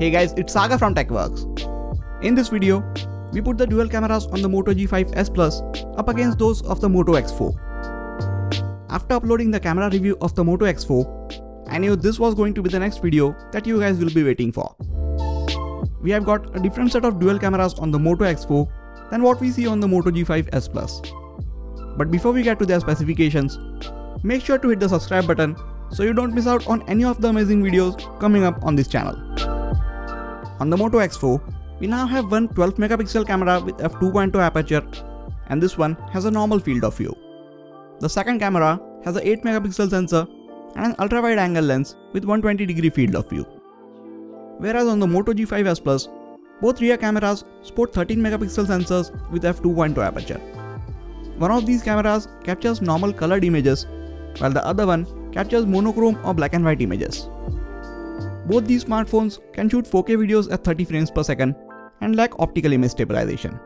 Hey guys, it's Saga from TechWorks. In this video, we put the dual cameras on the Moto G5 S Plus up against those of the Moto X4. After uploading the camera review of the Moto X4, I knew this was going to be the next video that you guys will be waiting for. We have got a different set of dual cameras on the Moto X4 than what we see on the Moto G5 S Plus. But before we get to their specifications, make sure to hit the subscribe button so you don't miss out on any of the amazing videos coming up on this channel. On the Moto X4, we now have one 12 megapixel camera with f2.2 aperture, and this one has a normal field of view. The second camera has a 8 megapixel sensor and an ultra wide angle lens with 120 degree field of view. Whereas on the Moto G5 S Plus, both rear cameras sport 13 megapixel sensors with f2.2 aperture. One of these cameras captures normal colored images, while the other one captures monochrome or black and white images. Both these smartphones can shoot 4K videos at 30 frames per second and lack optical image stabilization.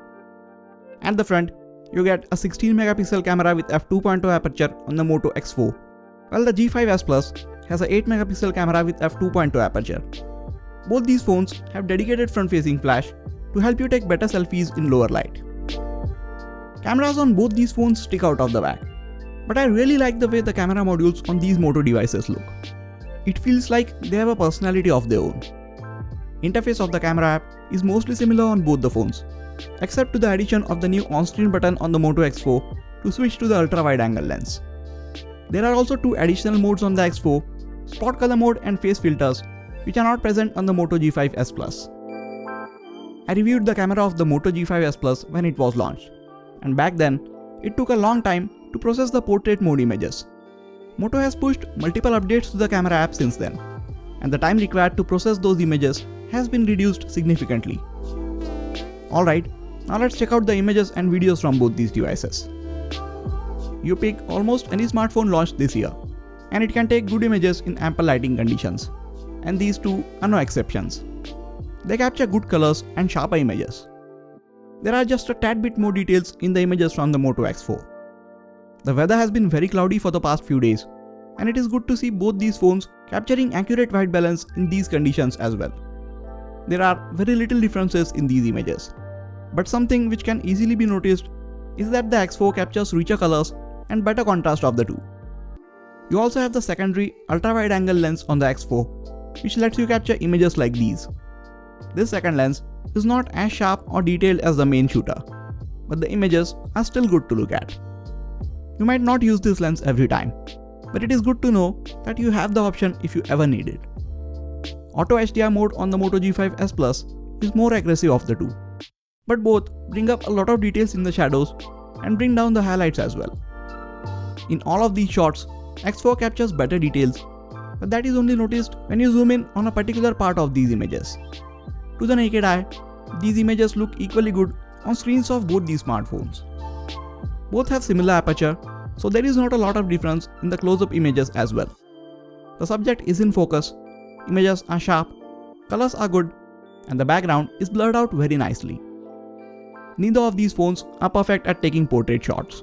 At the front, you get a 16 megapixel camera with f2.2 aperture on the Moto X4, while the G5 S Plus has a 8 megapixel camera with f2.2 aperture. Both these phones have dedicated front-facing flash to help you take better selfies in lower light. Cameras on both these phones stick out of the back, but I really like the way the camera modules on these Moto devices look. It feels like they have a personality of their own. Interface of the camera app is mostly similar on both the phones, except to the addition of the new on-screen button on the Moto X4 to switch to the ultra-wide angle lens. There are also two additional modes on the X4, spot color mode and face filters, which are not present on the Moto G5 S Plus. I reviewed the camera of the Moto G5 S Plus when it was launched, and back then, it took a long time to process the portrait mode images. Moto has pushed multiple updates to the camera app since then, and the time required to process those images has been reduced significantly. Alright, now let's check out the images and videos from both these devices. You pick almost any smartphone launched this year, and it can take good images in ample lighting conditions, and these two are no exceptions. They capture good colors and sharper images. There are just a tad bit more details in the images from the Moto X4. The weather has been very cloudy for the past few days, and it is good to see both these phones capturing accurate white balance in these conditions as well. There are very little differences in these images, but something which can easily be noticed is that the X4 captures richer colors and better contrast of the two. You also have the secondary ultra-wide angle lens on the X4, which lets you capture images like these. This second lens is not as sharp or detailed as the main shooter, but the images are still good to look at. You might not use this lens every time, but it is good to know that you have the option if you ever need it. Auto HDR mode on the Moto G5 S Plus is more aggressive of the two, but both bring up a lot of details in the shadows and bring down the highlights as well. In all of these shots, X4 captures better details, but that is only noticed when you zoom in on a particular part of these images. To the naked eye, these images look equally good on screens of both these smartphones. Both have similar aperture, so there is not a lot of difference in the close-up images as well. The subject is in focus, images are sharp, colors are good, and the background is blurred out very nicely. Neither of these phones are perfect at taking portrait shots,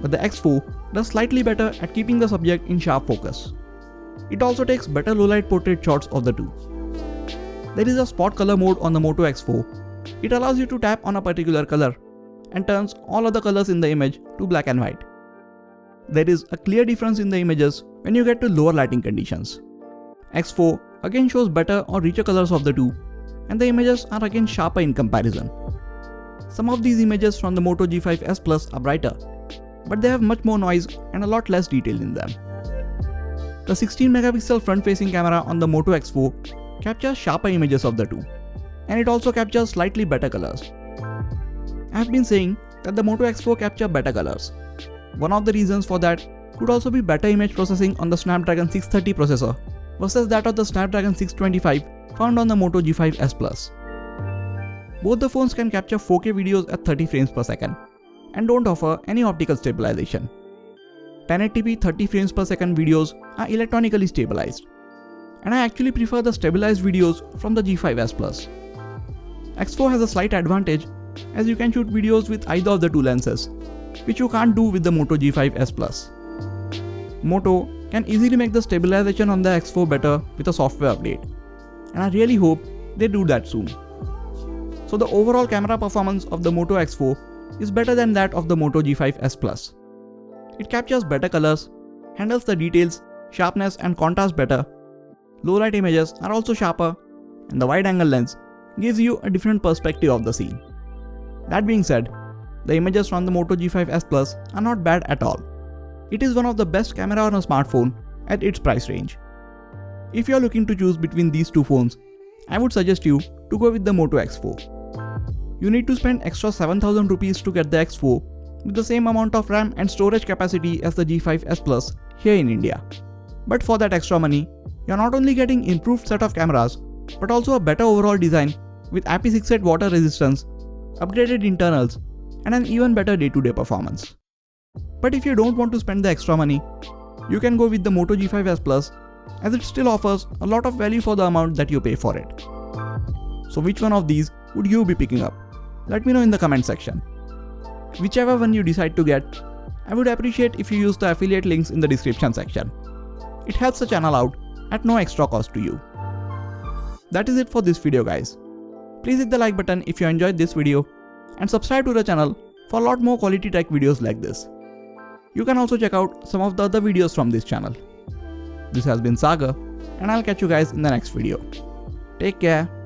but the X4 does slightly better at keeping the subject in sharp focus. It also takes better low-light portrait shots of the two. There is a spot color mode on the Moto X4. It allows you to tap on a particular color and turns all other colors in the image to black and white. There is a clear difference in the images when you get to lower lighting conditions. X4 again shows better or richer colors of the two, and the images are again sharper in comparison. Some of these images from the Moto G5 S Plus are brighter, but they have much more noise and a lot less detail in them. The 16 megapixel front-facing camera on the Moto X4 captures sharper images of the two, and it also captures slightly better colors. I have been saying that the Moto X4 captures better colors. One of the reasons for that could also be better image processing on the Snapdragon 630 processor versus that of the Snapdragon 625 found on the Moto G5 S Plus. Both the phones can capture 4K videos at 30 frames per second and don't offer any optical stabilization. 1080p 30 frames per second videos are electronically stabilized, and I actually prefer the stabilized videos from the G5 S Plus. X4 has a slight advantage as you can shoot videos with either of the two lenses, which you can't do with the Moto G5 S Plus. Moto can easily make the stabilization on the X4 better with a software update, and I really hope they do that soon. So the overall camera performance of the Moto X4 is better than that of the Moto G5s Plus. It captures better colors, handles the details, sharpness and contrast better. Low light images are also sharper, and the wide angle lens gives you a different perspective of the scene. That being said, the images from the Moto G5s Plus are not bad at all. It is one of the best camera on a smartphone at its price range. If you are looking to choose between these two phones, I would suggest you to go with the Moto X4. You need to spend extra 7,000 rupees to get the X4 with the same amount of RAM and storage capacity as the G5s Plus here in India. But for that extra money, you are not only getting improved set of cameras, but also a better overall design with IP68 water resistance, upgraded internals, and an even better day-to-day performance. But if you don't want to spend the extra money, you can go with the Moto G5s Plus, as it still offers a lot of value for the amount that you pay for it. So which one of these would you be picking up? Let me know in the comment section. Whichever one you decide to get, I would appreciate if you use the affiliate links in the description section. It helps the channel out at no extra cost to you. That is it for this video, guys. Please hit the like button if you enjoyed this video and subscribe to the channel for a lot more quality tech videos like this. You can also check out some of the other videos from this channel. This has been Sagar, and I'll catch you guys in the next video. Take care.